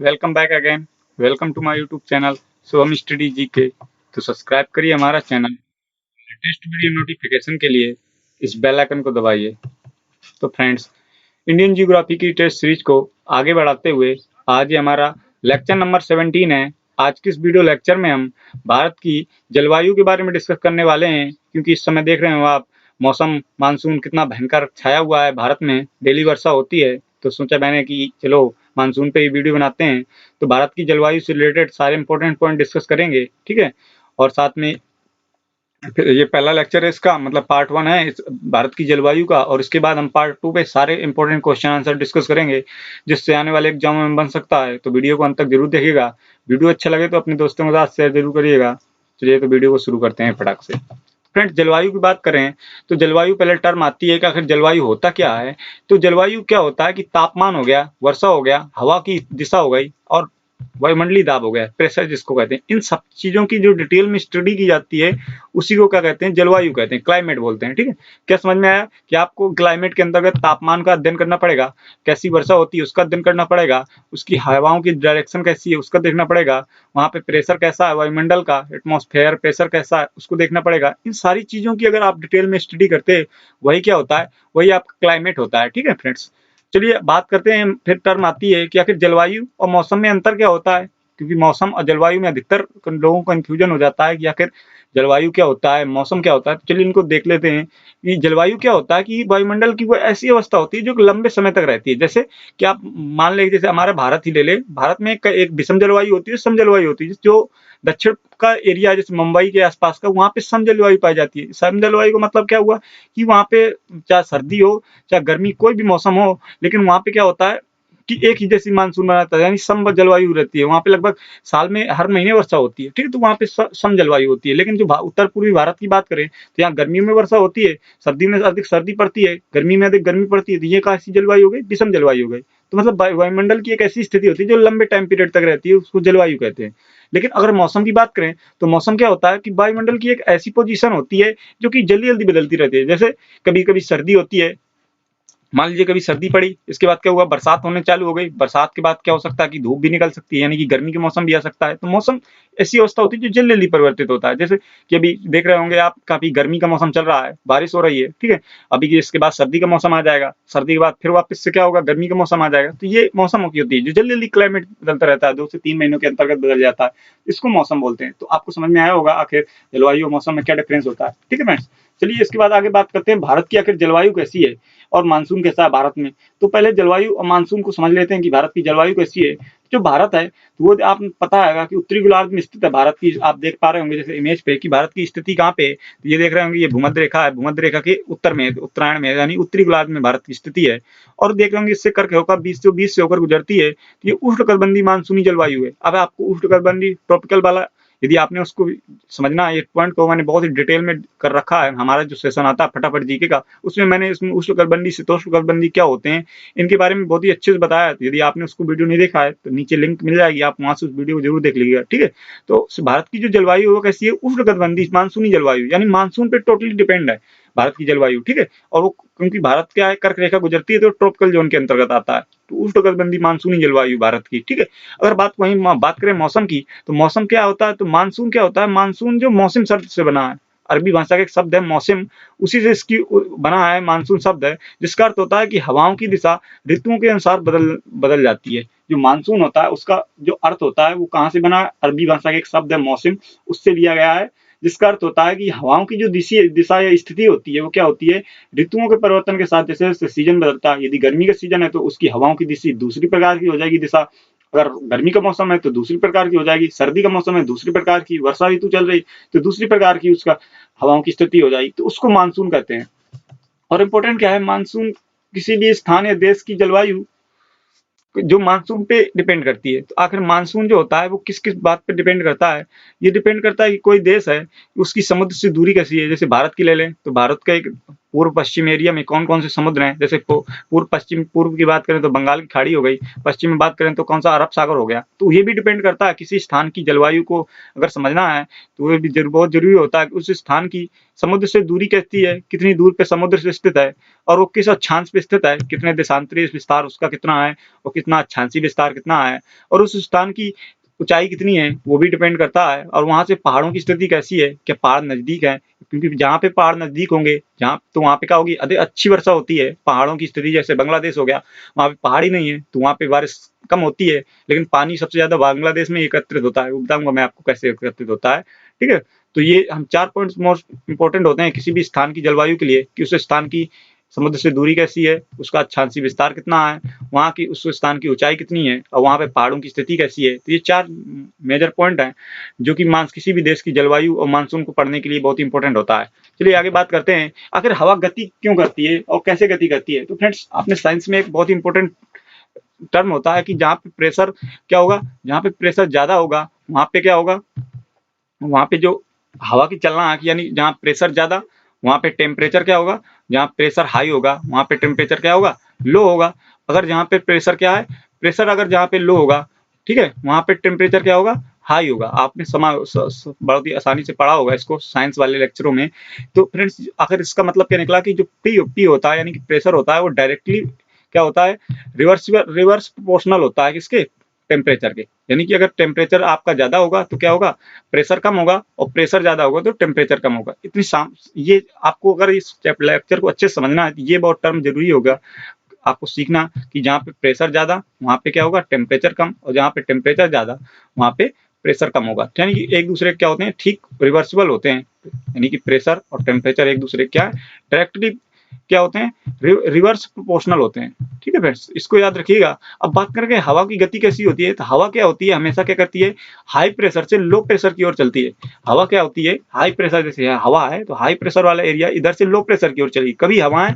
Welcome back again. Welcome to my YouTube channel Shubham study GK. तो subscribe करिए हमारा channel. Latest video notification के लिए इस बेल आइकन को दबाइए। तो फ्रेंड्स, इंडियन ज्योग्राफी की टेस्ट सीरीज को आगे बढ़ाते हुए आज ये हमारा लेक्चर नंबर 17 है। आज की इस वीडियो लेक्चर में हम भारत की जलवायु के बारे में डिस्कस करने वाले हैं, क्योंकि इस समय देख रहे हो आप मौसम मानसून कितना भयंकर छाया हुआ है। भारत में डेली वर्षा होती है, तो सोचा मैंने कि चलो मानसून पे ही वीडियो बनाते हैं। तो भारत की जलवायु से रिलेटेड सारे इंपॉर्टेंट पॉइंट डिस्कस करेंगे, ठीक है। और साथ में फिर ये पहला लेक्चर है, इसका मतलब पार्ट 1 है इस भारत की जलवायु का, और इसके बाद हम पार्ट 2 पे सारे इंपॉर्टेंट क्वेश्चन आंसर डिस्कस करेंगे, जिससे आने वाले एग्जाम में बन सकता है। तो वीडियो को अंत तक जरूर देखिएगा। वीडियो अच्छा लगे तो अपने दोस्तों के साथ शेयर जरूर करिएगा। चलिए तो वीडियो को शुरू करते हैं फटाक से। फ्रेंड्स, जलवायु की बात करें तो जलवायु पहले टर्म आती है कि आखिर जलवायु होता क्या है। तो जलवायु क्या होता है कि तापमान हो गया, वर्षा हो गया, हवा की दिशा हो गई और वायुमंडलीय दाब हो गया, प्रेशर जिसको कहते हैं। इन सब चीजों की जो डिटेल में स्टडी की जाती है उसी को क्या कहते हैं, जलवायु कहते हैं, क्लाइमेट बोलते हैं, ठीक है। क्या समझ में आया कि आपको क्लाइमेट के अंतर्गत तापमान का अध्ययन करना पड़ेगा, कैसी वर्षा होती है उसका अध्ययन करना पड़ेगा, उसकी हवाओं की डायरेक्शन कैसी है उसका देखना पड़ेगा, वहां पे प्रेशर कैसा है वायुमंडल का, एटमॉस्फेयर प्रेशर कैसा है उसको देखना पड़ेगा। इन सारी चीजों की अगर आप डिटेल में स्टडी करते हैं, वही क्या होता है, वही आपका क्लाइमेट होता है, ठीक है फ्रेंड्स। चलिए बात करते हैं, फिर टर्म आती है कि आखिर जलवायु और मौसम में अंतर क्या होता है, क्योंकि मौसम और जलवायु में अधिकतर लोगों को कंफ्यूजन हो जाता है कि आखिर जलवायु क्या होता है, मौसम क्या होता है। तो चलिए इनको देख लेते हैं कि जलवायु क्या होता है कि वायुमंडल की वो ऐसी अवस्था होती है जो लंबे समय तक रहती है। जैसे कि आप मान लें, जैसे हमारा भारत ही ले ले, भारत में एक विषम जलवायु होती है, सम जलवायु होती है। जो दक्षिण का एरिया जैसे मुंबई के आसपास का, वहां पे सम जलवायु पाई जाती है। सम जलवायु का मतलब क्या हुआ कि वहां पे चाहे सर्दी हो चाहे गर्मी, कोई भी मौसम हो, लेकिन वहां पे क्या होता है कि एक ही जैसी मानसून बनाता है, यानी सम जलवायु रहती है। वहां पे लगभग साल में हर महीने वर्षा होती है, ठीक है। तो वहां पे सम जलवायु होती है। लेकिन जो उत्तर पूर्वी भारत की बात करें तो यहाँ गर्मियों में वर्षा होती है, सर्दी में अधिक सर्दी पड़ती है, गर्मी में अधिक गर्मी पड़ती है। तो ये कैसी जलवायु हो गई, विषम जलवायु हो गई। तो मतलब वायुमंडल की एक ऐसी स्थिति होती है जो लंबे टाइम पीरियड तक रहती है, उसको जलवायु कहते हैं। लेकिन अगर मौसम की बात करें तो मौसम क्या होता है कि वायुमंडल की एक ऐसी पोजीशन होती है जो कि जल्दी जल्दी बदलती रहती है। जैसे कभी कभी सर्दी होती है, मान लीजिए कभी सर्दी पड़ी, इसके बाद क्या हुआ, बरसात होने चालू हो गई। बरसात के बाद क्या हो सकता है कि धूप भी निकल सकती है, यानी कि गर्मी के मौसम भी आ सकता है। तो मौसम ऐसी अवस्था होती है जो जल्दी जल्दी परिवर्तित होता है। जैसे कि अभी देख रहे होंगे आप, काफी गर्मी का मौसम चल रहा है, बारिश हो रही है, ठीक है। अभी इसके बाद सर्दी का मौसम आ जाएगा, सर्दी के बाद फिर वापस से क्या होगा, गर्मी का मौसम आ जाएगा। तो ये मौसम की होती है जो जल्दी जल्दी क्लाइमेट बदलता रहता है, 2 से 3 महीनों के अंतर्गत बदल जाता है। इसको मौसम बोलते हैं। तो आपको समझ में आया होगा आखिर जलवायु और मौसम में क्या डिफरेंस होता है, ठीक है फ्रेंड्स। चलिए इसके बाद आगे बात करते हैं भारत की आखिर जलवायु कैसी है और मानसून कैसा है भारत में। तो पहले जलवायु और मानसून को समझ लेते हैं कि भारत की जलवायु कैसी है। जो भारत है वो आप पता है कि उत्तरी गोलार्ध में स्थित है। भारत की आप देख पा रहे होंगे जैसे इमेज पे कि भारत की स्थिति कहाँ पे है। तो ये देख रहे होंगे, ये भूमध्य रेखा है, भूमध्य रेखा के उत्तर में, उत्तरायण में, यानी उत्तरी गोलार्ध में भारत की स्थिति है। और देख रहे होंगे इससे करके होकर 20 से होकर गुजरती है। तो ये उष्णकटिबंधीय मानसूनी जलवायु है। अब आपको उष्णकटिबंधीय ट्रॉपिकल वाला, यदि आपने उसको समझना है, ये पॉइंट को मैंने बहुत ही डिटेल में कर रखा है। हमारा जो सेशन आता है फटाफट जीके का, उसमें मैंने इसमें उष्णकटिबंधीय शीतोष्णकटिबंधीय क्या होते हैं इनके बारे में बहुत ही अच्छे से बताया। तो यदि आपने उसको वीडियो नहीं देखा है तो नीचे लिंक मिल जाएगी, आप वहां से उस वीडियो को जरूर देख लीजिएगा, ठीक है। तो भारत की जो जलवायु है वो कैसी है, उष्णकटिबंधीय मानसूनी जलवायु, यानी मानसून पे टोटली डिपेंड है भारत की जलवायु, ठीक है। और वो क्योंकि भारत क्या है, कर्क रेखा गुजरती है तो ट्रॉपिकल जोन के अंतर्गत आता है। तो उष्णकटिबंधीय मानसूनी जलवायु भारत की, ठीक है। अगर बात करें मौसम की, तो मौसम क्या होता है, तो मानसून क्या होता है, मानसून जो मौसम शब्द से बना है, अरबी भाषा का एक शब्द है मौसम, उसी से इसकी बना है मानसून शब्द है, जिसका अर्थ होता है कि हवाओं की दिशा ऋतुओं के अनुसार बदल बदल जाती है। जो मानसून होता है उसका जो अर्थ होता है वो कहाँ से बना है, अरबी भाषा का एक शब्द है मौसम, उससे लिया गया है। जिसका अर्थ होता है कि हवाओं की जो दिशा या स्थिति होती है वो क्या होती है, ऋतुओं के परिवर्तन के साथ जैसे जैसे सीजन बदलता है। यदि गर्मी का सीजन है तो उसकी हवाओं की दिशा दूसरी प्रकार की हो जाएगी दिशा, अगर गर्मी का मौसम है तो दूसरी प्रकार की हो जाएगी, सर्दी का मौसम है दूसरी प्रकार की, वर्षा ऋतु चल रही तो दूसरी प्रकार की उसका हवाओं की स्थिति हो जाएगी। तो उसको मानसून कहते हैं। और इम्पोर्टेंट क्या है, मानसून किसी भी स्थान या देश की जलवायु जो मानसून पे डिपेंड करती है। तो आखिर मानसून जो होता है वो किस किस बात पे डिपेंड करता है, ये डिपेंड करता है कि कोई देश है उसकी समुद्र से दूरी कैसी है। जैसे भारत की ले लें तो भारत का एक पूर्व पश्चिम एरिया में कौन कौन से समुद्र हैं, जैसे पूर्व पश्चिम, पूर्व की बात करें तो बंगाल की खाड़ी हो गई, पश्चिम में बात करें तो कौन सा अरब सागर हो गया। तो ये भी डिपेंड करता है, किसी स्थान की जलवायु को अगर समझना है तो ये भी बहुत जरूरी होता है कि उस स्थान की समुद्र से दूरी कैसी है, कितनी दूर पे समुद्र से स्थित है, और वो किस अक्षांश पे स्थित है, कितने देशांतरीय विस्तार उसका कितना है, और कितना अक्षांशीय विस्तार कितना है, और उस स्थान की ऊंचाई कितनी है वो भी डिपेंड करता है, और वहां से पहाड़ों की स्थिति कैसी है, क्या पहाड़ नजदीक है, क्योंकि जहाँ पे पहाड़ नजदीक होंगे जहाँ तो वहाँ पे क्या होगी, अधिक अच्छी वर्षा होती है। पहाड़ों की स्थिति जैसे बांग्लादेश हो गया, वहाँ पे पहाड़ ही नहीं है तो वहाँ पे बारिश कम होती है, लेकिन पानी सबसे ज्यादा बांग्लादेश में एकत्रित होता है। वो बताऊंगा मैं आपको कैसे एकत्रित होता है, ठीक है। तो ये हम 4 पॉइंट्स मोस्ट इंपॉर्टेंट होते हैं किसी भी स्थान की जलवायु के लिए, कि उस स्थान की समुद्र से दूरी कैसी है, उसका अक्षांशीय विस्तार कितना है, वहाँ की उस स्थान की ऊंचाई कितनी है, और वहाँ पे पहाड़ों की स्थिति कैसी है। तो ये 4 मेजर पॉइंट हैं जो कि किसी भी देश की जलवायु और मानसून को पढ़ने के लिए बहुत इंपॉर्टेंट होता है। चलिए आगे बात करते हैं, आखिर हवा गति क्यों करती है और कैसे गति करती है। तो फ्रेंड्स, आपने साइंस में एक बहुत इंपॉर्टेंट टर्म होता है कि जहाँ पे प्रेशर क्या होगा, जहाँ पे प्रेशर ज्यादा होगा वहाँ पे क्या होगा, वहाँ पे जो हवा की चलना है, यानी जहाँ प्रेशर ज्यादा वहाँ पे टेम्परेचर क्या होगा, जहाँ प्रेशर हाई होगा वहाँ पे टेम्परेचर क्या होगा, लो होगा। अगर जहाँ पे प्रेशर क्या है, प्रेशर अगर जहाँ पे लो होगा, ठीक है, वहाँ पे टेम्परेचर क्या होगा, हाई होगा। आपने बहुत ही आसानी से पढ़ा होगा इसको साइंस वाले लेक्चरों में। तो फ्रेंड्स, आखिर इसका मतलब क्या निकला कि जो पी होता है यानी कि प्रेशर होता है, वो डायरेक्टली क्या होता है, रिवर्स प्रोपोर्शनल होता है किसके, टेम्परेचर के। यानी कि अगर टेम्परेचर आपका ज्यादा होगा तो क्या होगा, प्रेशर कम होगा, और प्रेशर ज्यादा होगा तो टेम्परेचर कम होगा। ये आपको अगर इस लेक्चर को अच्छे से समझना है तो ये बहुत टर्म जरूरी होगा आपको सीखना, कि जहाँ पे प्रेशर ज्यादा वहाँ पे क्या होगा, टेम्परेचर कम, और जहाँ पे टेम्परेचर ज्यादा वहाँ पे प्रेशर कम होगा। यानी कि एक दूसरे क्या होते हैं, ठीक रिवर्सिबल होते हैं। यानी कि प्रेशर और टेम्परेचर एक दूसरे क्या है, डायरेक्टली क्या होते हैं, रिवर्स प्रोपोर्शनल होते हैं। ठीक है फ्रेंड्स, इसको याद रखिएगा। अब बात करेंगे हवा की गति कैसी होती है, तो हवा क्या होती है, हमेशा क्या करती है, हाई प्रेशर से लो प्रेशर की ओर चलती है। हवा क्या होती है, हाई प्रेशर, जैसे हवा है तो हाई प्रेशर वाला एरिया इधर से लो प्रेशर की ओर चलेगी। कभी हवाएं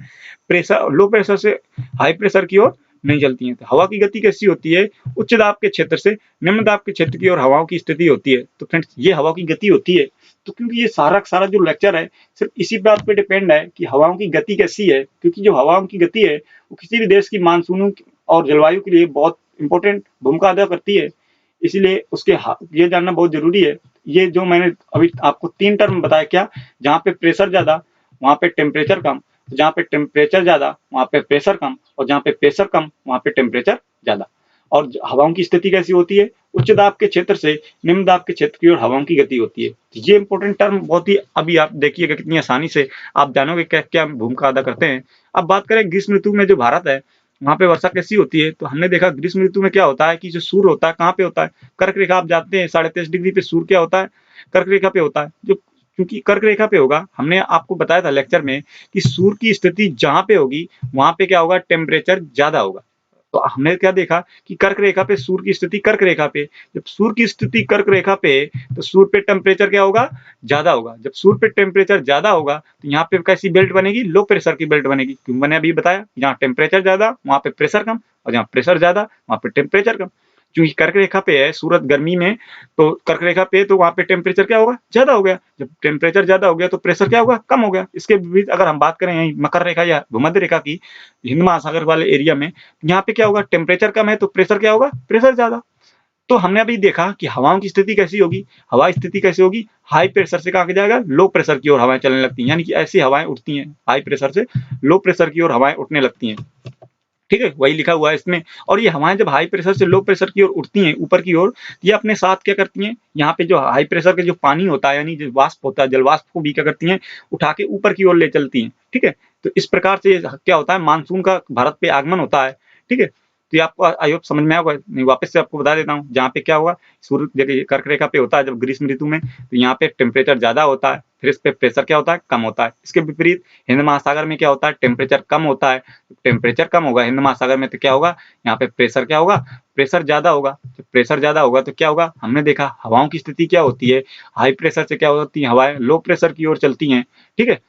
प्रेशर लो प्रेशर से हाई प्रेशर की ओर नहीं चलती हैं। तो हवा की गति कैसी होती है, उच्च दाब के क्षेत्र से निम्न दाब के क्षेत्र की ओर हवाओं की स्थिति होती है। तो फ्रेंड्स, ये हवा की गति होती है। तो क्योंकि ये सारा जो लेक्चर है सिर्फ इसी बात पे डिपेंड है कि हवाओं की गति कैसी है, क्योंकि जो हवाओं की गति है वो किसी भी देश की मानसूनों और जलवायु के लिए बहुत इंपॉर्टेंट भूमिका अदा करती है। इसीलिए उसके ये जानना बहुत जरूरी है। ये जो मैंने अभी आपको 3 टर्म बताया, क्या, जहाँ पे प्रेशर ज्यादा वहाँ पे टेम्परेचर कम, जहाँ पे टेम्परेचर ज्यादा वहाँ पे प्रेशर कम, और जहाँ पे प्रेशर कम वहाँ पे टेम्परेचर ज्यादा। और हवाओं की स्थिति कैसी होती है, उच्च दाब के क्षेत्र से निम्न दाब के क्षेत्र की ओर हवाओं की गति होती है। ये इंपॉर्टेंट टर्म बहुत ही, अभी आप देखिएगा कितनी आसानी से आप जानोगे क्या क्या भूमिका अदा करते हैं। अब बात करें ग्रीष्म ऋतु में जो भारत है वहाँ पे वर्षा कैसी होती है, तो हमने देखा ग्रीष्म ऋतु में क्या होता है कि जो सूर्य होता है कहाँ पे होता है, कर्क रेखा। आप जानते हैं 23.5 डिग्री पे सूर्य क्या होता है, कर्क रेखा पे होता है। जो क्योंकि कर्क रेखा पे होगा, हमने आपको बताया था लेक्चर में कि सूर्य की स्थिति जहाँ पे होगी वहां पे क्या होगा, टेम्परेचर ज्यादा होगा। तो हमने क्या देखा कि कर्क रेखा पे सूर्य की स्थिति, कर्क रेखा पे जब सूर्य की स्थिति कर्क रेखा पे, तो सूर्य पे टेम्परेचर क्या होगा, ज्यादा होगा। जब सूर्य पे टेम्परेचर ज्यादा होगा तो यहाँ पे कैसी बेल्ट बनेगी, लो प्रेशर की बेल्ट बनेगी। क्यों, मैंने अभी बताया, जहाँ टेम्परेचर ज्यादा वहां पे प्रेशर कम, और जहाँ प्रेशर ज्यादा वहां पे टेम्परेचर कम। क्योंकि कर्क रेखा पे है सूरज गर्मी में, तो कर्क रेखा पे तो वहां पे टेम्परेचर क्या होगा, ज्यादा हो गया। जब टेम्परेचर ज्यादा हो गया तो प्रेशर क्या होगा, कम हो गया। इसके विपरीत अगर हम बात करें यहीं मकर रेखा या भूमध्य रेखा की, हिंद महासागर वाले एरिया में, यहाँ पे क्या होगा, टेम्परेचर कम है तो प्रेशर क्या होगा, प्रेशर ज्यादा। तो हमने अभी देखा कि हवाओं की स्थिति कैसी होगी, हवा स्थिति कैसी होगी, हाई प्रेशर से कहा जाएगा लो प्रेशर की ओर हवाएं चलने लगती हैं। यानी कि ऐसी हवाएं उठती हैं, हाई प्रेशर से लो प्रेशर की ओर हवाएं उठने लगती हैं। ठीक है, वही लिखा हुआ है इसमें। और ये हवाएं जब हाई प्रेशर से लो प्रेशर की ओर उठती हैं ऊपर की ओर, ये अपने साथ क्या करती हैं, यहाँ पे जो हाई प्रेशर के जो पानी होता है यानी जो वाष्प होता है, जल वाष्प को भी क्या करती हैं, उठा के ऊपर की ओर ले चलती हैं। ठीक है, तो इस प्रकार से क्या होता है, मानसून का भारत पे आगमन होता है। ठीक है, तो ये आपको आई होप समझ में आएगा। नहीं, वापस से आपको बता देता हूँ, जहाँ पे क्या होगा, सूर्य देखिए कर्क रेखा पे होता है जब ग्रीष्म ऋतु में, तो यहाँ पे टेम्परेचर ज्यादा होता है, फिर इस पे प्रेशर क्या होता है, कम होता है। इसके विपरीत हिंद महासागर में क्या होता है, टेम्परेचर कम होता है, टेम्परेचर कम होगा हिंद महासागर में, तो क्या होगा, यहाँ पे प्रेशर क्या होगा, प्रेशर ज्यादा होगा। जब प्रेशर ज्यादा होगा तो क्या होगा, हमने देखा हवाओं की स्थिति क्या होती है, हाई प्रेशर से क्या होती है, हवाएं लो प्रेशर की ओर चलती हैं। ठीक है,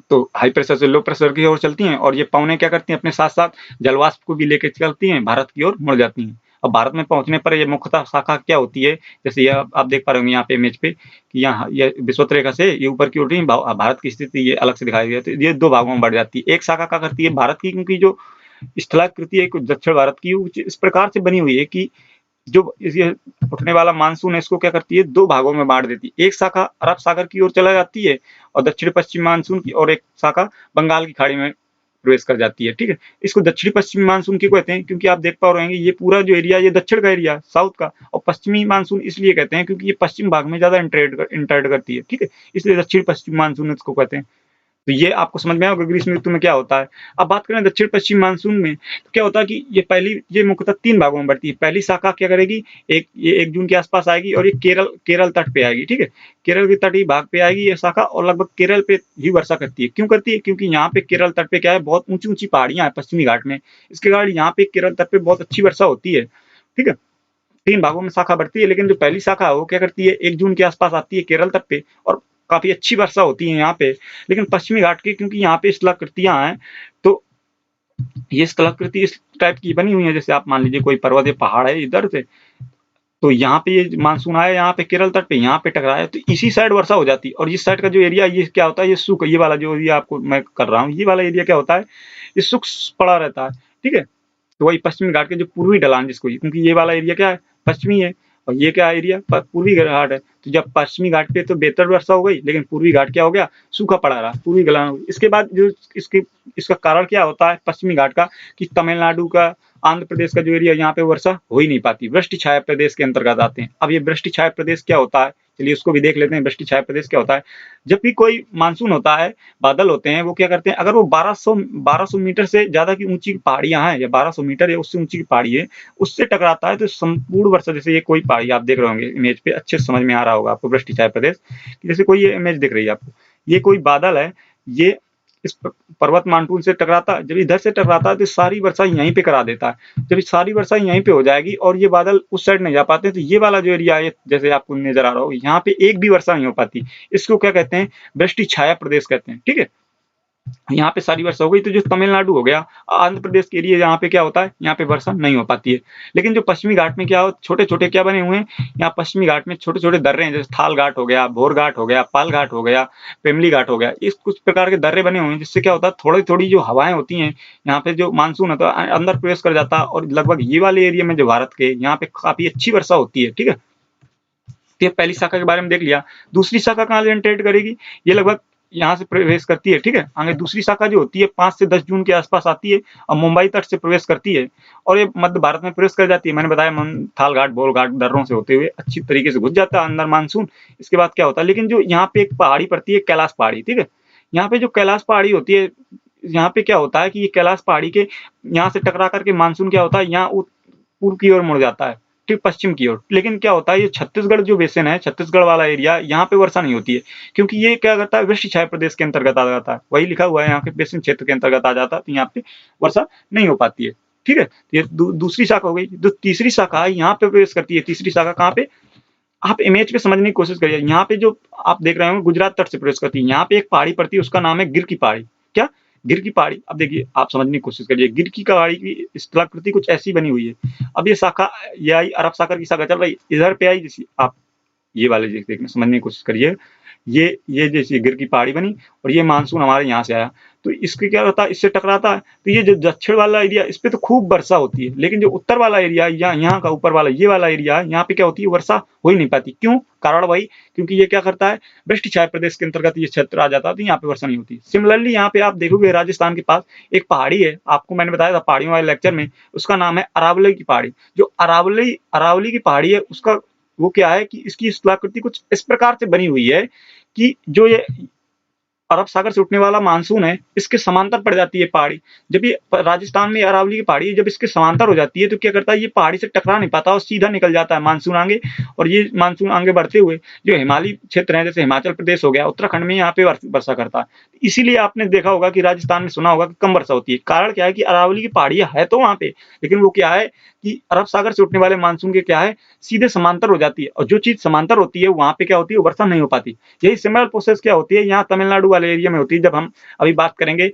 तो हाई प्रेशर से लो प्रेशर की ओर चलती हैं, और ये पवनें क्या करती हैं, अपने साथ साथ जलवाष्प को भी लेकर चलती हैं, भारत की ओर मुड़ जाती हैं। और भारत में पहुँचने पर ये मुख्यतः शाखा क्या होती है, जैसे ये आप देख पा रहे होंगे यहाँ पे इमेज पे कि यहाँ ये विषुवत रेखा से ये ऊपर की ओर रही भारत की स्थिति ये अलग से दिखाई गई है। तो ये 2 भागों में बढ़ जाती है। एक शाखा क्या करती है भारत की, क्योंकि जो स्थलाकृति है कुछ दक्षिण भारत की कुछ इस प्रकार से बनी हुई है कि जो ये उठने वाला मानसून है इसको क्या करती है 2 भागों में बाँट देती है। एक शाखा अरब सागर की ओर चला जाती है और दक्षिण-पश्चिम मानसून की, और एक शाखा बंगाल की खाड़ी में प्रवेश कर जाती है, ठीक है? इसको दक्षिणी-पश्चिमी मानसून क्यों कहते हैं? क्योंकि आप देख पा रहे होंगे ये पूरा जो एरिया ये दक्षिण का एरिया साउथ का, और पश्चिमी मानसून इसलिए कहते हैं क्योंकि ये पश्चिम भाग में ज़्यादा इंटर्ड करती है, ठीक है? इसलिए दक्षिण-पश्चिम मानसून इसको कहते हैं। तो ये आपको समझ में आया होगा ग्रीष्म ऋतु में क्या होता है। अब बात करें दक्षिण पश्चिम मानसून में, तो क्या होता है कि ये मुख्यतः 3 भागों में बढ़ती है। पहली शाखा क्या करेगी, ये 1 जून के आसपास आएगी और ये केरल तट पे आएगी, ठीक है? केरल के तटीय भाग पे आएगी ये शाखा और लगभग केरल पे ही वर्षा करती है। क्यों करती है? क्योंकि यहाँ पे केरल तट पे क्या है, बहुत ऊँची-ऊँची पहाड़ियाँ हैं पश्चिमी घाट में। इसके कारण यहाँ पे केरल तट पे बहुत अच्छी वर्षा होती है, ठीक है? 3 भागों में शाखा बढ़ती है, लेकिन जो पहली शाखा है वो क्या करती है 1 जून के आसपास आती है केरल तट पे और काफ़ी अच्छी वर्षा होती है यहाँ पे। लेकिन पश्चिमी घाट की क्योंकि यहाँ पे स्थलाकृतियाँ हैं, तो ये स्थलाकृति इस टाइप की बनी हुई है, जैसे आप मान लीजिए कोई पर्वत या पहाड़ है इधर से, तो यहाँ पे ये मानसून आया यहाँ पे केरल तट पे यहाँ पे टकराया तो इसी साइड वर्षा हो जाती है। और इस साइड का जो एरिया ये क्या होता है, ये सूख, ये वाला जो एरिया आपको मैं कर रहा हूँ, ये वाला एरिया क्या होता है, ये शुष्क पड़ा रहता है, ठीक है? तो वही पश्चिमी घाट के जो पूर्वी ढलान जिसको, क्योंकि ये वाला एरिया क्या है पश्चिमी है और ये क्या एरिया पूर्वी घाट है। तो जब पश्चिमी घाट पे तो बेहतर वर्षा हो गई, लेकिन पूर्वी घाट क्या हो गया, सूखा पड़ा रहा, पूर्वी ढलान हो गई। इसके बाद जो इसका कारण क्या होता है पश्चिमी घाट का, कि तमिलनाडु का, आंध्र प्रदेश का जो एरिया यहाँ पे वर्षा हो ही नहीं पाती, वृष्टि छाया प्रदेश के अंतर्गत आते हैं। अब ये वृष्टि छाया प्रदेश क्या होता है, चलिए उसको भी देख लेते हैं। वृष्टि छाया प्रदेश क्या होता है, जब भी कोई मानसून होता है, बादल होते हैं, वो क्या करते हैं, अगर वो 1200 मीटर से ज्यादा की ऊंची पहाड़ियां हैं या 1200 मीटर या उससे ऊंची की पहाड़ी है, उससे टकराता है तो संपूर्ण वर्षा, जैसे ये कोई पहाड़ी आप देख रहे होंगे इमेज पे, अच्छे से समझ में आ रहा होगा आपको वृष्टि छाया प्रदेश, जैसे कोई ये इमेज दिख रही है आपको, ये कोई बादल है, ये इस पर्वत मानसून से टकराता है, जब इधर से टकराता है तो सारी वर्षा यहीं पे करा देता है। जब सारी वर्षा यहीं पे हो जाएगी और ये बादल उस साइड नहीं जा पाते, तो ये वाला जो एरिया है जैसे आपको नजर आ रहा हो, यहाँ पे एक भी वर्षा नहीं हो पाती। इसको क्या कहते हैं, वृष्टि छाया प्रदेश कहते हैं, ठीक है? यहाँ पे सारी वर्षा हो गई, तो जो तमिलनाडु हो गया, आंध्र प्रदेश के एरिया, यहाँ पे क्या होता है, यहाँ पे वर्षा नहीं हो पाती है। लेकिन जो पश्चिमी घाट में क्या हो, छोटे छोटे क्या बने हुए हैं, यहाँ पश्चिमी घाट में छोटे छोटे दर्रे हैं, जैसे थाल घाट हो गया, भोर घाट हो गया, पाल घाट हो गया, पेमली घाट हो गया, इस कुछ प्रकार के दर्रे बने हुए हैं, जिससे क्या होता है थोड़ी थोड़ी जो हवाएं होती हैं, यहाँ पे जो मानसून होता है अंदर प्रवेश कर जाता है और लगभग ये वाले एरिया में जो भारत के, यहाँ पे काफी अच्छी वर्षा होती है, ठीक है? तो ये पहली शाखा के बारे में देख लिया। दूसरी शाखा कहाँ एंटर करेगी, ये लगभग यहाँ से प्रवेश करती है, ठीक है? आगे दूसरी शाखा जो होती है 5 से 10 जून के आसपास आती है और मुंबई तट से प्रवेश करती है और ये मध्य भारत में प्रवेश कर जाती है। मैंने बताया थाल घाट, बोल घाट, दर्रों से होते हुए अच्छी तरीके से घुस जाता है अंदर मानसून। इसके बाद क्या होता है, लेकिन जो यहाँ पे एक पहाड़ी पड़ती है, कैलाश पहाड़ी, ठीक है? यहाँ पे जो कैलाश पहाड़ी होती है, यहाँ पे क्या होता है कि ये कैलाश पहाड़ी के यहाँ से टकरा करके मानसून क्या होता है, यहाँ पूर्व की ओर मुड़ जाता है, ठीक, पश्चिम की ओर। लेकिन क्या होता है, ये छत्तीसगढ़ जो बेसिन है, छत्तीसगढ़ वाला एरिया, यहाँ पे वर्षा नहीं होती है, क्योंकि ये क्या करता है, वृष्टि छाया प्रदेश के अंतर्गत आ जाता है। वही लिखा हुआ है यहाँ के बेसिन क्षेत्र के अंतर्गत आ जाता है, तो यहाँ पे वर्षा नहीं हो पाती है, ठीक है? ये दूसरी शाखा हो गई। जो तीसरी शाखा है यहाँ पे प्रवेश करती है। तीसरी शाखा कहाँ पे, आप इमेज पे समझने की कोशिश करिए। यहाँ पे जो आप देख रहे हो गुजरात तट से प्रवेश करती है, यहाँ पे एक पहाड़ी पड़ती है, उसका नाम है गिर की पहाड़ी। क्या, गिर की पहाड़ी? अब देखिए आप समझने की कोशिश करिए, गिर की पहाड़ी की स्थलाकृति कुछ ऐसी बनी हुई है। अब ये शाखा, ये आई अरब सागर की शाखा चल रही, इधर पे आई, जैसे आप ये वाले देखने समझने की कोशिश करिए, ये जैसे गिर की पहाड़ी बनी और ये मानसून हमारे यहाँ से आया, तो इसके क्या होता है, इससे टकराता है, तो ये जो दक्षिण वाला एरिया, इस पे तो खूब वर्षा होती है, लेकिन जो उत्तर वाला एरिया, यहाँ का ऊपर वाला ये वाला एरिया, यहाँ पे क्या होती है, वर्षा हो ही नहीं पाती। क्यों? कारण वही, क्योंकि ये क्या करता है, वृष्टि छाया प्रदेश के अंतर्गत ये क्षेत्र आ जाता है, तो यहाँ पे वर्षा नहीं होती। सिमिलरली यहाँ पे आप देखोगे राजस्थान के पास एक पहाड़ी है, आपको मैंने बताया था पहाड़ियों वाले लेक्चर में, उसका नाम है अरावली की पहाड़ी। जो अरावली की पहाड़ी है, उसका वो क्या है कि इसकी स्थलाकृति कुछ इस प्रकार से बनी हुई है कि जो ये अरब सागर से उठने वाला मानसून है, इसके समांतर पड़ जाती है पहाड़ी। जब ये राजस्थान में अरावली की पहाड़ी जब इसके समांतर हो जाती है, तो क्या करता है, ये पहाड़ी से टकरा नहीं पाता और सीधा निकल जाता है मानसून आगे। और ये मानसून आगे बढ़ते हुए जो हिमालयी क्षेत्र है, जैसे हिमाचल प्रदेश हो गया, उत्तराखंड में यहाँ पे वर्षा करता है। इसीलिए आपने देखा होगा कि राजस्थान में सुना होगा कि कम वर्षा होती है। कारण क्या है कि अरावली की पहाड़ियां है तो वहां पे, लेकिन वो क्या है कि अरब सागर से उठने वाले मानसून के क्या है, सीधे समांतर हो जाती है, और जो चीज समांतर होती है वहां पे क्या होती है, वर्षा नहीं हो पाती। यही सिमिलर प्रोसेस क्या होती है यहाँ तमिलनाडु वाले एरिया में होती है। जब हम अभी बात करेंगे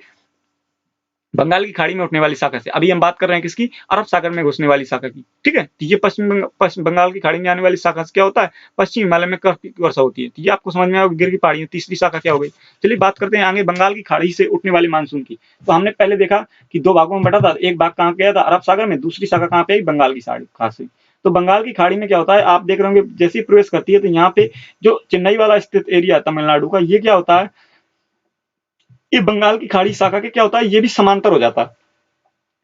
बंगाल की खाड़ी में उठने वाली शाखा से। अभी हम बात कर रहे हैं किसकी, अरब सागर में घुसने वाली शाखा की, ठीक है। तो ये पश्चिम बंगाल की खाड़ी में आने वाली शाखा से क्या होता है, पश्चिम हिमालय में काफी वर्षा होती है। तो ये आपको समझ में आया गिर की पहाड़ियों, तीसरी शाखा क्या हो गई। चलिए बात करते हैं आगे बंगाल की खाड़ी से उठने वाले मानसून की। तो हमने पहले देखा कि दो भागों में बटा था, एक भाग कहाँ गया था, अरब सागर में, दूसरी शाखा कहाँ पे आई, बंगाल की खाड़ी से। तो बंगाल की खाड़ी में क्या होता है, आप देख रहे होंगे जैसे ही प्रवेश करती है तो यहाँ पे जो चेन्नई वाला स्थित एरिया तमिलनाडु का, ये क्या होता है, ये बंगाल की खाड़ी शाखा के क्या होता है, ये भी समांतर हो जाता है।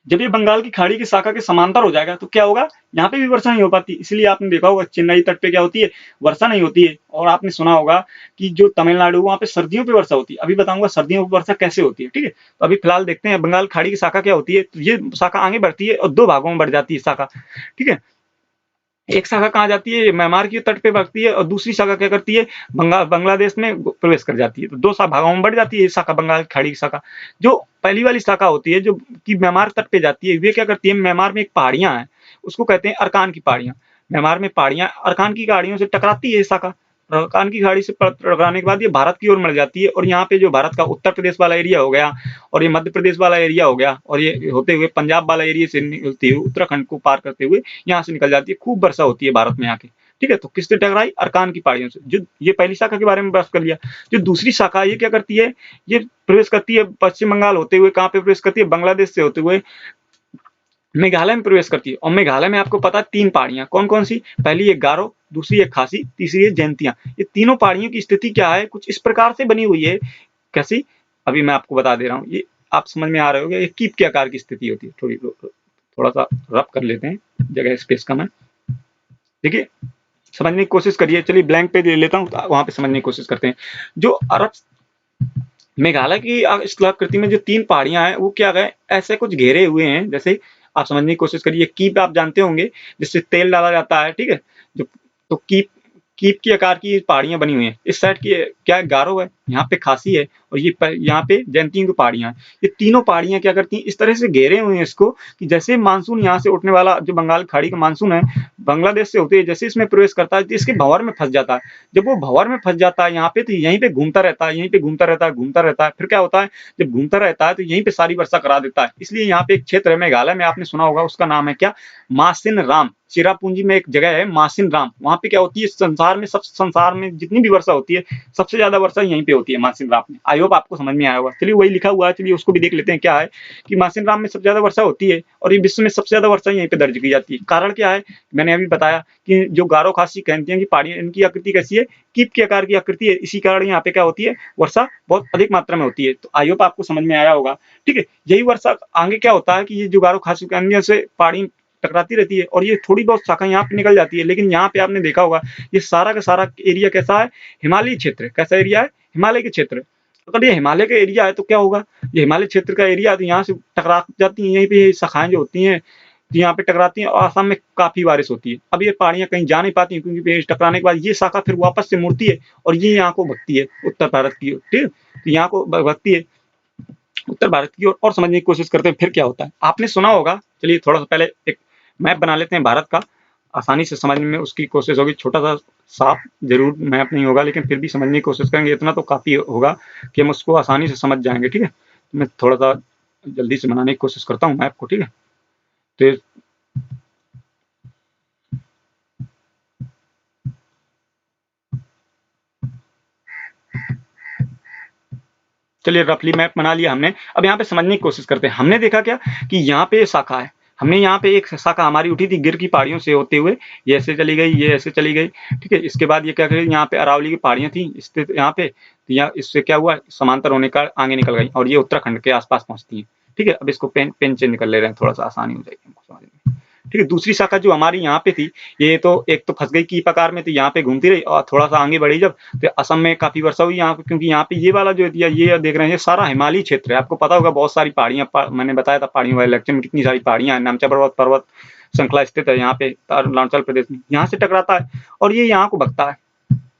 जब ये बंगाल की खाड़ी की शाखा के समांतर हो जाएगा तो क्या होगा, यहाँ पे भी वर्षा नहीं हो पाती। इसलिए आपने देखा होगा चेन्नई तट पे क्या होती है, वर्षा नहीं होती है। और आपने सुना होगा कि जो तमिलनाडु वहां पे सर्दियों पे वर्षा होती है। अभी बताऊंगा सर्दियों में वर्षा कैसे होती है, ठीक है। तो अभी फिलहाल देखते हैं बंगाल खाड़ी की शाखा क्या होती है। तो ये शाखा आगे बढ़ती है और दो भागों में बढ़ जाती है शाखा, ठीक है। एक शाखा कहाँ जाती है, म्यांमार की तट पे बढ़ती है, और दूसरी शाखा क्या करती है, बांग्लादेश में प्रवेश कर जाती है। तो दो भागों में बढ़ जाती है शाखा, बंगाल खाड़ी की शाखा। जो पहली वाली शाखा होती है जो कि म्यांमार तट पे जाती है, वे क्या करती है, म्यांमार में एक पहाड़ियां हैं, उसको कहते हैं अरकान की पहाड़ियां। म्यांमार में पहाड़ियां अरकान की पहाड़ियों से टकराती है ये शाखा। अरकान की खाड़ी से टकराने के बाद ये भारत की ओर बढ़ जाती है। और यहाँ पे जो भारत का उत्तर प्रदेश वाला एरिया हो गया, और ये मध्य प्रदेश वाला एरिया हो गया, और ये होते हुए पंजाब वाला एरिया से निकलती हुई उत्तराखंड को पार करते हुए यहाँ से निकल जाती है। खूब वर्षा होती है भारत में आके, ठीक है। तो किससे टकराई, अरकान की पहाड़ियों से। जो ये पहली शाखा के बारे में बात कर लिया। जो दूसरी शाखा ये क्या करती है, ये प्रवेश करती है पश्चिम बंगाल होते हुए, कहाँ पे प्रवेश करती है, बांग्लादेश से होते हुए मेघालय में प्रवेश करती है। और मेघालय में आपको पता है तीन पहाड़ियां, कौन कौन सी, पहली एक गारो, दूसरी एक खासी, तीसरी है जयंतियां। ये तीनों पहाड़ियों की स्थिति क्या है, कुछ इस प्रकार से बनी हुई है। कैसी, अभी मैं आपको बता दे रहा हूँ। ये आप समझ में आ रहे होंगे, ये कीप के आकार की स्थिति होती है। थोड़ा सा रब कर लेते हैं, जगह स्पेस कम है। देखिए समझने की कोशिश करिए। चलिए ब्लैंक पेज ले लेता हूँ, वहां पे समझने की कोशिश करते हैं। जो अरब मेघालय की स्थलाकृति में जो तीन पहाड़ियां हैं वो क्या है, ऐसे कुछ घेरे हुए हैं। जैसे आप समझने की कोशिश करिए, कीप आप जानते होंगे जिससे तेल डाला जाता है, ठीक है। जो तो कीप की आकार की पहाड़ियां बनी हुई हैं। इस साइड की क्या गारो है, यहाँ पे खासी है, और ये यहाँ पे जयंतियों की पहाड़ियां हैं। ये तीनों पहाड़ियां क्या करती हैं, इस तरह से घेरे हुए हैं इसको, कि जैसे मानसून यहाँ से उठने वाला जो बंगाल खाड़ी का मानसून है, बांग्लादेश से होते हुए जैसे इसमें प्रवेश करता है तो इसके भंवर में फंस जाता है। जब वो भंवर में फंस जाता है यहाँ पे, तो यहीं पे घूमता रहता है, यहीं पे घूमता रहता है, घूमता रहता है। फिर क्या होता है, जब घूमता रहता है तो यहीं पे सारी वर्षा करा देता है। इसलिए यहाँ पे एक क्षेत्र है मेघालय में, आपने सुना होगा, उसका नाम है क्या, मासिन राम। चिरापूंजी में एक जगह है मासिन राम, वहां पे क्या होती है, संसार में जितनी भी वर्षा होती है सबसे ज्यादा वर्षा यहीं पे होती है, मासिन राम में। आई होप आपको समझ में आया होगा। चलिए वही लिखा हुआ है, चलिए उसको भी देख लेते हैं क्या है, कि मासिन राम में सबसे ज्यादा वर्षा होती है, और ये विश्व में सबसे ज्यादा वर्षा यहीं पे दर्ज की जाती है। कारण क्या है, मैंने अभी बताया कि जो गारो खासी कहते की पहाड़ी, इनकी आकृति कैसी है, कीप के आकार की आकृति है। इसी कारण यहाँ पे क्या होती है, वर्षा बहुत अधिक मात्रा में होती है। तो आई होप आपको समझ में आया होगा, ठीक है। यही वर्षा आगे क्या होता है कि ये जो गारो खासी अन्य से पहाड़ी टकराती रहती है, और ये थोड़ी बहुत शाखा यहाँ पे निकल जाती है। लेकिन यहाँ पे आपने देखा होगा ये सारा का सारा एरिया कैसा है, हिमालयी क्षेत्र। कैसा एरिया है, हिमालय के क्षेत्र। अगर ये हिमालय का एरिया है तो क्या होगा, ये हिमालय क्षेत्र का एरिया, तो यहाँ से टकरा जाती है, यहीं पे शाखाएं जो होती हैं तो यहाँ पे टकराती हैं, और आसाम में काफी बारिश होती है। अब ये पहाड़ियां कहीं जा नहीं पाती, क्योंकि टकराने के बाद ये शाखा फिर वापस से मुड़ती है, और ये यहाँ को भगती है उत्तर भारत की ओर, ठीक है। तो यहाँ को भगती है उत्तर भारत की ओर। और समझने की कोशिश करते हैं फिर क्या होता है। आपने सुना होगा, चलिए थोड़ा सा पहले एक मैप बना लेते हैं भारत का, आसानी से समझने में उसकी कोशिश होगी। छोटा सा साफ जरूर मैप नहीं होगा, लेकिन फिर भी समझने की कोशिश करेंगे, इतना तो काफी होगा कि हम उसको आसानी से समझ जाएंगे, ठीक है। मैं थोड़ा सा जल्दी से बनाने की कोशिश करता हूँ मैप को, ठीक है। तो चलिए रफली मैप बना लिया हमने। अब यहाँ पे समझने की कोशिश करते हैं। हमने देखा क्या कि यहाँ पे शाखा है, हमने यहाँ पे एक शाखा हमारी उठी थी गिर की पहाड़ियों से होते हुए, ये ऐसे चली गई, ये ऐसे चली गई, ठीक है। इसके बाद ये क्या करें, यहाँ पे अरावली की पहाड़ियां थी स्थित यहाँ पे, तो यहाँ इससे क्या हुआ, समांतर होने का आगे निकल गई, और ये उत्तराखंड के आसपास पहुंचती है, ठीक है। अब इसको पेन चेंज कर ले रहे हैं, थोड़ा सा आसानी हो जाएगी हमको समझने में, ठीक है। दूसरी शाखा जो हमारी यहाँ पे थी, ये तो एक तो फंस गई की प्रकार में, तो यहाँ पे घूमती रही, और थोड़ा सा आगे बढ़ी जब, तो असम में काफी वर्षा हुई यहाँ पे, क्योंकि यहाँ पे ये वाला जो ये देख रहे हैं, ये सारा हिमालयी क्षेत्र है। आपको पता होगा बहुत सारी पहाड़ियां, मैंने बताया था पहाड़ियों वाले लेक्चर में, कितनी सारी पहाड़ियां हैं। नामचा पर्वत श्रृंखला स्थित है यहाँ पे अरुणाचल प्रदेश में, यहाँ से टकराता है, और ये यहाँ को भगता है,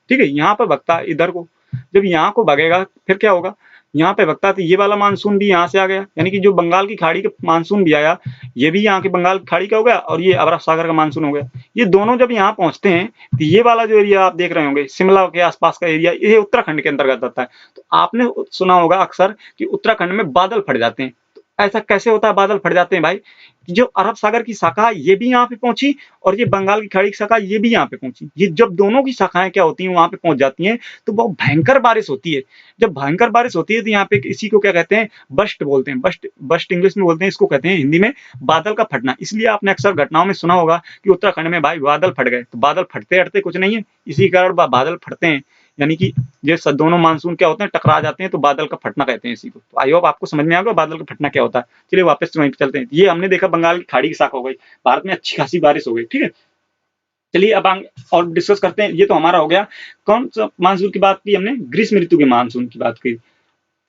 ठीक है। यहाँ पर भगता है इधर को। जब यहाँ को भगेगा फिर क्या होगा, यहाँ पे भगता, तो ये वाला मानसून भी यहाँ से आ गया, यानी कि जो बंगाल की खाड़ी का मानसून भी आया, ये भी यहाँ के बंगाल की खाड़ी का हो गया, और ये अरब सागर का मानसून हो गया। ये दोनों जब यहाँ पहुंचते हैं तो ये वाला जो एरिया आप देख रहे होंगे, शिमला के आसपास का एरिया, ये उत्तराखंड के अंतर्गत आता है। तो आपने सुना होगा अक्सर कि उत्तराखंड में बादल फट जाते हैं। ऐसा कैसे होता है, बादल फट जाते हैं भाई? कि जो अरब सागर की शाखा ये भी यहाँ पे पहुंची और ये बंगाल की खाड़ी की शाखा ये भी यहाँ पे पहुंची। ये जब दोनों की शाखाएं क्या होती हैं वहां पे पहुंच जाती हैं तो बहुत भयंकर बारिश होती है। जब भयंकर बारिश होती है तो यहाँ पे इसी को क्या कहते हैं, बस्ट बोलते हैं। बस्ट बस्ट इंग्लिश में बोलते हैं, इसको कहते हैं हिंदी में बादल का फटना। इसलिए आपने अक्सर घटनाओं में सुना होगा कि उत्तराखंड में भाई बादल फट गए। तो बादल फटते हटते कुछ नहीं है, इसी कारण बादल फटते हैं। यानी कि ये दोनों मानसून क्या होते हैं, टकरा जाते हैं, तो बादल का फटना कहते हैं इसी को। तो आई होप आपको समझ में आ गया बादल का फटना क्या होता है। चलिए वापस वहीं पे चलते हैं। ये हमने देखा बंगाल की खाड़ी की शाखा हो गई, भारत में अच्छी खासी बारिश हो गई, ठीक है। चलिए अब और डिस्कस करते हैं। ये तो हमारा हो गया कौन सा मानसून की बात की हमने, ग्रीष्म ऋतु के मानसून की बात की।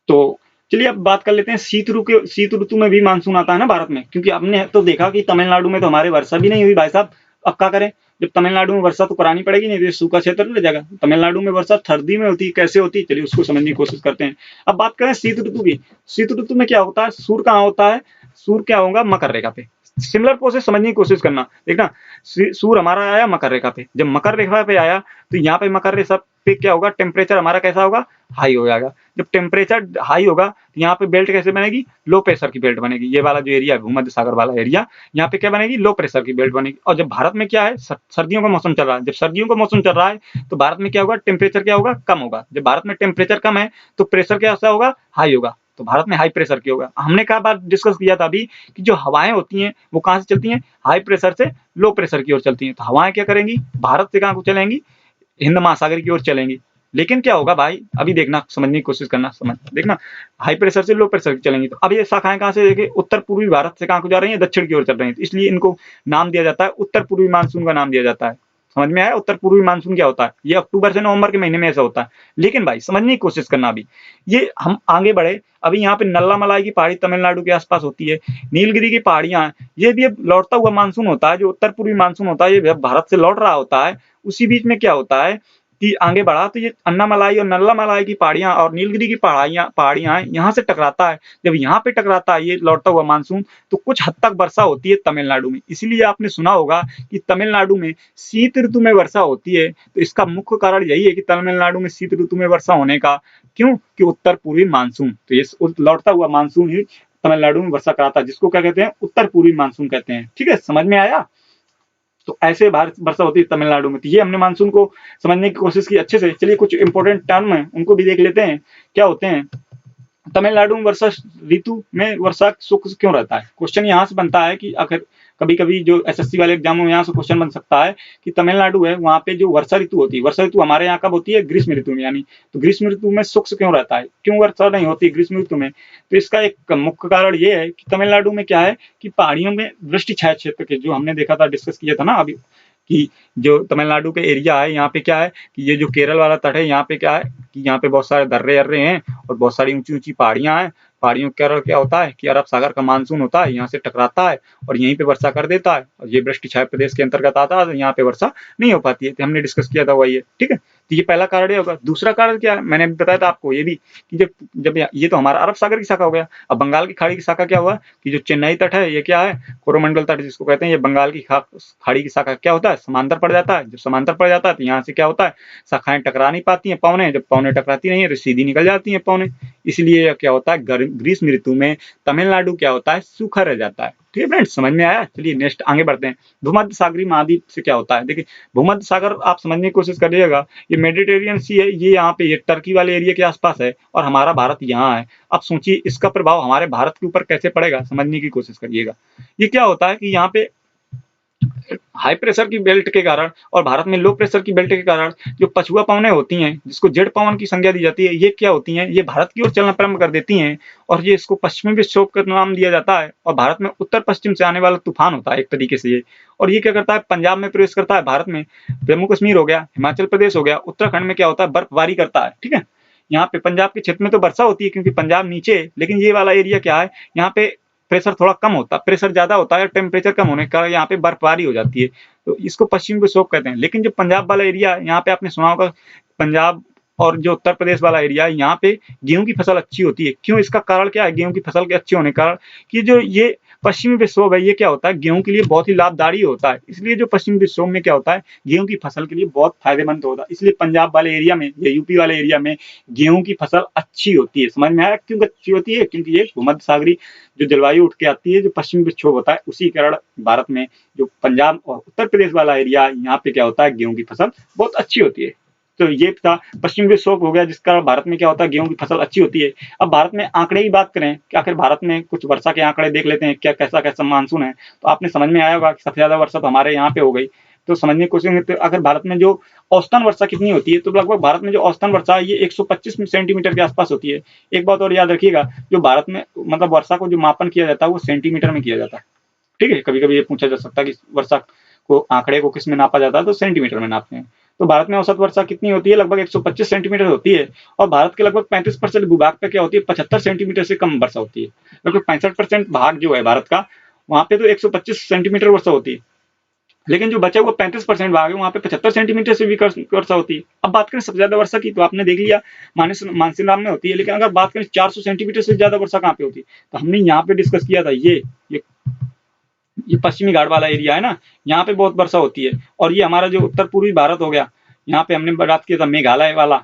तो चलिए अब बात कर लेते हैं शीत ऋतु में भी मानसून आता है ना भारत में, क्योंकि हमने तो देखा कि तमिलनाडु में तो हमारे वर्षा भी नहीं हुई भाई साहब। अब क्या करें, जब तमिलनाडु में वर्षा तो करानी पड़ेगी, नहीं तो सूखा क्षेत्र रह जाएगा। तमिलनाडु में वर्षा सर्दी में होती है, कैसे होती है चलिए उसको समझने की कोशिश करते हैं। अब बात करें शीत ऋतु की। शीत ऋतु में क्या होता है, सूर्य कहाँ होता है, सूर्य क्या होगा मकर रेखा पे। सिमिलर प्रोसेस समझने की कोशिश करना, देखना सूर्य हमारा आया मकर रेखा पे। जब मकर रेखा पे आया तो यहाँ पे मकर रेखा पे क्या होगा, टेम्परेचर हमारा कैसा होगा, हाई हो जाएगा। जब टेम्परेचर हाई होगा तो यहाँ पे बेल्ट कैसे बनेगी, लो प्रेशर की बेल्ट बनेगी। ये वाला जो एरिया है भूमध्य सागर वाला एरिया, यहाँ पे क्या बनेगी, लो प्रेशर की बेल्ट बनेगी। और जब भारत में क्या है, सर्दियों का मौसम चल रहा है, जब सर्दियों का मौसम चल रहा है तो भारत में क्या होगा, टेम्परेचर क्या होगा, कम होगा। जब भारत में टेम्परेचर कम है तो प्रेशर कैसा होगा, हाई होगा। तो भारत में हाई प्रेशर की होगा। हमने क्या बात डिस्कस किया था अभी कि जो हवाएं होती हैं वो कहां से चलती हैं, हाई प्रेशर से लो प्रेशर की ओर चलती हैं। तो हवाएं क्या करेंगी, भारत से कहां को चलेंगी, हिंद महासागर की ओर चलेंगी। लेकिन क्या होगा भाई, अभी देखना, समझने की कोशिश करना, समझ देखना, हाई प्रेशर से लो प्रेशर की चलेंगी। तो अब ये शाखाएं कहां से, देखिए उत्तर पूर्वी भारत से कहां को जा रही है, दक्षिण की ओर चल रही है। तो इसलिए इनको नाम दिया जाता है, उत्तर पूर्वी मानसून का नाम दिया जाता है। समझ में आया उत्तर पूर्वी मानसून क्या होता है, ये अक्टूबर से नवंबर के महीने में ऐसा होता है। लेकिन भाई समझने की कोशिश करना, अभी ये हम आगे बढ़े। अभी यहाँ पे नल्ला मलाई की पहाड़ी तमिलनाडु के आसपास होती है, नीलगिरी की पहाड़ियां, ये भी अब लौटता हुआ मानसून होता है। जो उत्तर पूर्वी मानसून होता है ये भारत से लौट रहा होता है। उसी बीच में क्या होता है कि आगे बढ़ा तो ये अन्नामलाई और नल्ला मलाई की पहाड़ियां और नीलगिरी की पहाड़ियां यहाँ से टकराता है। जब यहाँ पे टकराता है ये लौटता हुआ मानसून, तो कुछ हद तक वर्षा होती है तमिलनाडु में। इसीलिए आपने सुना होगा कि तमिलनाडु में शीत ऋतु में वर्षा होती है। तो इसका मुख्य कारण यही है कि तमिलनाडु में शीत ऋतु में वर्षा होने का, क्यों कि उत्तर पूर्वी मानसून। तो ये लौटता हुआ मानसून ही तमिलनाडु में वर्षा कराता है, जिसको क्या कहते हैं, उत्तर पूर्वी मानसून कहते हैं। ठीक है, समझ में आया। तो ऐसे वर्षा होती है तमिलनाडु में। तो ये हमने मानसून को समझने की कोशिश की अच्छे से। चलिए कुछ इंपॉर्टेंट टर्म है उनको भी देख लेते हैं, क्या होते हैं। तमिलनाडु में वर्षा ऋतु में वर्षा शुष्क क्यों रहता है। क्वेश्चन यहाँ से बनता है कि आखिर कभी कभी जो एसएससी वाले एग्जामों में यहाँ से क्वेश्चन बन सकता है कि तमिलनाडु है वहाँ पे जो वर्षा ऋतु होती है, वर्षा ऋतु हमारे यहाँ कब होती है, ग्रीष्म ऋतु में। यानी तो ग्रीष्म ऋतु में शुष्क क्यों रहता है, क्यों वर्षा नहीं होती ग्रीष्म ऋतु में। तो इसका एक मुख्य कारण ये है कि तमिलनाडु में क्या है कि पहाड़ियों में वृष्टि छाया क्षेत्र के, जो हमने देखा था, डिस्कस किया था ना अभी, कि जो तमिलनाडु के एरिया है यहाँ पे क्या है कि ये जो केरल वाला तट है यहाँ पे क्या है कि यहाँ पे बहुत सारे दर्रे अर्रे हैं और बहुत सारी ऊंची ऊंची पहाड़ियां हैं। पहाड़ियों के कारण क्या होता है कि अरब सागर का मानसून होता है, यहाँ से टकराता है और यहीं पे वर्षा कर देता है। और ये वृष्टि छाया प्रदेश के अंतर्गत आता है, तो यहाँ पे वर्षा नहीं हो पाती है। तो हमने डिस्कस किया था वही है, ठीक है। तो ये पहला कारण होगा। दूसरा कारण क्या है, मैंने बताया था आपको ये भी कि जब जब ये तो हमारा अरब सागर की शाखा हो गया। अब बंगाल की खाड़ी की शाखा क्या हुआ कि जो चेन्नई तट है ये क्या है, कोरोमंडल तट जिसको कहते हैं, ये बंगाल की खाड़ी की शाखा क्या होता है, समांतर पड़ जाता है। जब समांतर पड़ जाता है तो यहाँ से क्या होता है, शाखाएं टकरा नहीं पाती हैं पौने, जब पौने टकराती नहीं है तो सीधी निकल जाती हैं पौने। इसलिए क्या होता है, ग्रीष्म ऋतु में तमिलनाडु क्या होता है, सूखा रह जाता है। ठीक है फ्रेंड्स, समझ में आया। चलिए नेक्स्ट आगे बढ़ते हैं। भूमध्य सागरीय महाद्वीप से क्या होता है, देखिए भूमध्य सागर आप समझने की कोशिश करिएगा, ये मेडिटेरियन सी है, ये यहाँ पे ये टर्की वाले एरिया के आसपास है और हमारा भारत यहाँ है। अब सोचिए इसका प्रभाव हमारे भारत के ऊपर कैसे पड़ेगा, समझने की कोशिश करिएगा। ये क्या होता है कि यहाँ पे हाई प्रेशर की बेल्ट के कारण और भारत में लो प्रेशर की बेल्ट के कारण जो पछुआ पवनें होती हैं, जिसको जेड पवन की संज्ञा दी जाती है, ये क्या होती हैं, ये भारत की ओर चलना प्रारंभ कर देती हैं और ये इसको पश्चिमी विक्षोभ का नाम दिया जाता है। और भारत में उत्तर पश्चिम से आने वाला तूफान होता है एक तरीके से ये। और ये क्या करता है, पंजाब में प्रवेश करता है, भारत में जम्मू कश्मीर हो गया, हिमाचल प्रदेश हो गया, उत्तराखंड में क्या होता है, बर्फबारी करता है। ठीक है, यहाँ पे पंजाब के क्षेत्र में तो वर्षा होती है क्योंकि पंजाब नीचे है, लेकिन ये वाला एरिया क्या है, यहाँ पे प्रेशर थोड़ा कम होता है, प्रेशर ज्यादा होता है, टेम्परेचर कम होने के कारण यहाँ पे बर्फबारी हो जाती है। तो इसको पश्चिम विक्षोभ कहते हैं। लेकिन जो पंजाब वाला एरिया है, यहाँ पे आपने सुना होगा, पंजाब और जो उत्तर प्रदेश वाला एरिया है, यहाँ पे गेहूं की फसल अच्छी होती है। क्यों, इसका कारण क्या है, गेहूं की फसल के अच्छे होने का कारण कि जो ये पश्चिमी विक्षोभ है ये क्या होता है, गेहूं के लिए बहुत ही लाभदायी होता है। इसलिए जो पश्चिमी विक्षोभ में क्या होता है, गेहूं की फसल के लिए बहुत फायदेमंद होता है। इसलिए पंजाब वाले एरिया में या यूपी वाले एरिया में गेहूं की फसल अच्छी होती है। समझ में आया क्यों अच्छी होती है? क्योंकि ये भूमध्य सागरी जो जलवायु उठ के आती है, जो पश्चिमी विक्षोभ होता है, उसी कारण भारत में जो पंजाब और उत्तर प्रदेश वाला एरिया है, यहाँ पे क्या होता है, गेहूं की फसल बहुत अच्छी होती है। तो ये था पश्चिम विक्षोभ हो गया, जिस कारण भारत में क्या होता है, गेहूं की फसल अच्छी होती है। अब भारत में आंकड़े की बात करें कि आखिर भारत में कुछ वर्षा के आंकड़े देख लेते हैं, क्या कैसा कैसा मानसून है। तो आपने समझ में आया होगा कि सबसे ज्यादा वर्षा तो हमारे यहाँ पे हो गई। तो समझने की कोशिश करें तो अगर भारत में जो औसतन वर्षा कितनी होती है, तो लगभग भारत में जो औसतन वर्षा है ये 125 सेंटीमीटर के आसपास होती है। एक बात और याद रखिएगा, जो भारत में मतलब वर्षा को जो मापन किया जाता है वो सेंटीमीटर में किया जाता है। ठीक है, कभी कभी ये पूछा जा सकता है कि वर्षा को आंकड़े को किस में नापा जाता है, तो सेंटीमीटर में नापते हैं। तो भारत में औसत वर्षा कितनी होती है, लगभग 125 सेंटीमीटर होती है। और भारत के लगभग 35% भूभाग पे क्या होती है, 75 सेंटीमीटर से कम वर्षा होती है। लगभग 65% भाग जो है भारत का, वहां पे तो 125 सेंटीमीटर वर्षा होती है। लेकिन जो बचा हुआ 35% भाग है, वहां पे 75 सेंटीमीटर से भी वर्षा होती है। अब बात करें सबसे ज्यादा वर्षा की, तो आपने देख लिया मानसून राम में होती है। लेकिन अगर बात करें 400 सेंटीमीटर से ज्यादा वर्षा कहाँ पे होती है, तो हमने यहाँ पे डिस्कस किया था, ये पश्चिमी घाट वाला एरिया है ना, यहाँ पे बहुत वर्षा होती है। और ये हमारा जो उत्तर पूर्वी भारत हो गया, यहाँ पे हमने बात किया था मेघालय वाला,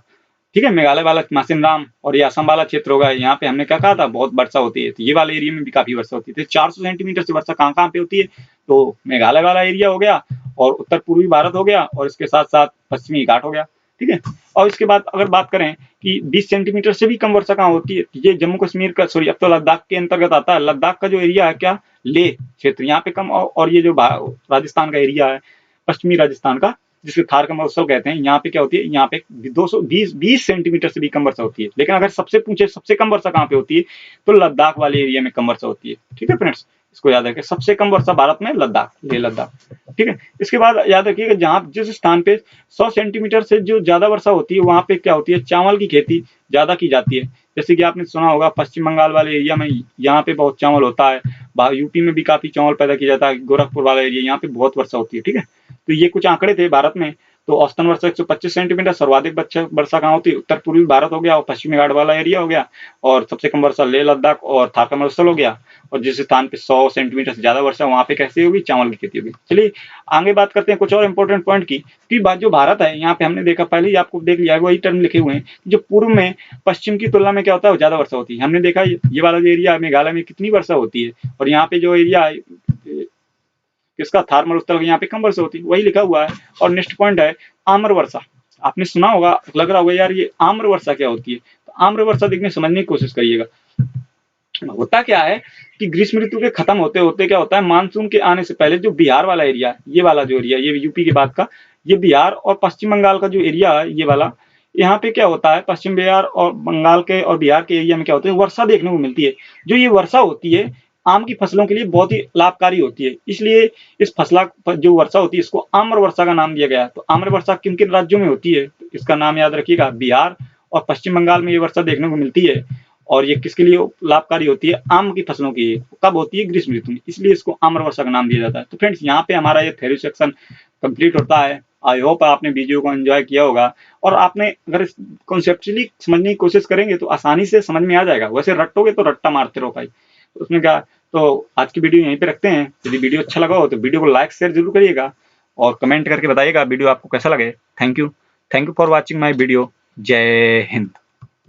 ठीक है, मेघालय वाला मासिन राम, और ये असम वाला क्षेत्र होगा, यहाँ पे हमने क्या कहा था, बहुत वर्षा होती है। तो ये वाले एरिया में भी काफी वर्षा होती है। तो 400 सेंटीमीटर से वर्षा कहाँ कहाँ पे होती है, तो मेघालय वाला एरिया हो गया, और उत्तर पूर्वी भारत हो गया, और इसके साथ साथ पश्चिमी घाट हो गया। ठीक है, और इसके बाद अगर बात करें कि 20 सेंटीमीटर से भी कम वर्षा कहाँ होती है, ये जम्मू कश्मीर का, सॉरी, अब तो लद्दाख के अंतर्गत आता है। लद्दाख का जो एरिया है, क्या, लेह क्षेत्र, यहाँ पे कम। और ये जो राजस्थान का एरिया है, पश्चिमी राजस्थान का, जिसको थार का महोत्सव कहते हैं, यहाँ पे क्या होती है, यहाँ पे 220 सेंटीमीटर से भी कम वर्षा होती है। लेकिन अगर सबसे पूछे सबसे कम वर्षा कहाँ पे होती है, तो लद्दाख वाले एरिया में कम वर्षा होती है। ठीक है फ्रेंड्स, इसको याद रखें, सबसे कम वर्षा भारत में लद्दाख, लेह लद्दाख। ठीक है, इसके बाद याद रखिएगा, जहाँ जिस स्थान पे 100 सेंटीमीटर से जो ज्यादा वर्षा होती है, वहां पे क्या होती है, चावल की खेती ज्यादा की जाती है। जैसे कि आपने सुना होगा पश्चिम बंगाल वाले एरिया में, यहाँ पे बहुत चावल होता है। यूपी में भी काफी चावल पैदा किया जाता है, गोरखपुर वाला एरिया, यहाँ पे बहुत वर्षा होती है। ठीक है, तो ये कुछ आंकड़े थे भारत में। तो औसतन वर्षा 125 सेंटीमीटर, सर्वाधिक वर्षा कहाँ होती है, उत्तर पूर्वी भारत हो गया और पश्चिमी घाट वाला एरिया हो गया, और सबसे कम वर्षा लेह लद्दाख और थार का मरुस्थल हो गया। और जिस स्थान पे 100 सेंटीमीटर से ज्यादा वर्षा, वहां पे कैसे होगी, चावल की खेती होगी। चलिए आगे बात करते हैं कुछ और इंपॉर्टेंट पॉइंट की बात। जो भारत है, यहाँ पे हमने देखा, पहले ही आपको देख लिया, वही टर्म लिखे हुए हैं, जो पूर्व में पश्चिम की तुलना में क्या होता है, ज्यादा वर्षा होती है। हमने देखा ये वाला जो एरिया है मेघालय में, कितनी वर्षा होती है, और यहाँ पे जो एरिया है किसका, थार मरुस्थल, यहाँ पे कम वर्षा होती है, वही लिखा हुआ है। और नेक्स्ट पॉइंट है आम्र वर्षा। आपने सुना होगा, लग रहा होगा यार ये आम्र वर्षा क्या होती है, तो आम्र वर्षा देखने समझने की कोशिश करिएगा। होता क्या है कि ग्रीष्म ऋतु के खत्म होते होते क्या होता है, मानसून के आने से पहले जो बिहार वाला एरिया है, ये वाला जो एरिया, ये यूपी के बाद का, ये बिहार और पश्चिम बंगाल का जो एरिया है, ये वाला, यहाँ पे क्या होता है, पश्चिम बिहार और बंगाल के और बिहार के एरिया में क्या होता है, वर्षा देखने को मिलती है। जो ये वर्षा होती है, आम की फसलों के लिए बहुत ही लाभकारी होती है। इसलिए इस फसला जो वर्षा होती है, इसको आम्र वर्षा का नाम दिया गया है। तो आम्र वर्षा किन किन राज्यों में होती है, तो इसका नाम याद रखिएगा, बिहार और पश्चिम बंगाल में ये वर्षा देखने को मिलती है। और ये किसके लिए लाभकारी होती है, आम की फसलों की। कब होती है, ग्रीष्म ऋतु में, इसलिए इसको आम्र वर्षा का नाम दिया जाता है। तो फ्रेंड्स, यहाँ पे हमारा ये थ्योरी सेक्शन कंप्लीट होता है। आई होप आपने वीडियो को एंजॉय किया होगा, और आपने अगर कॉन्सेप्चुअली समझने की कोशिश करेंगे तो आसानी से समझ में आ जाएगा। वैसे रटोगे तो रट्टा मारते रहो भाई, तो उसमें क्या। तो आज की वीडियो यहीं पे रखते हैं। यदि वीडियो अच्छा लगा हो तो वीडियो को लाइक शेयर जरूर करिएगा, और कमेंट करके बताइएगा वीडियो आपको कैसा लगे। Thank you for watching my video. जय हिंद।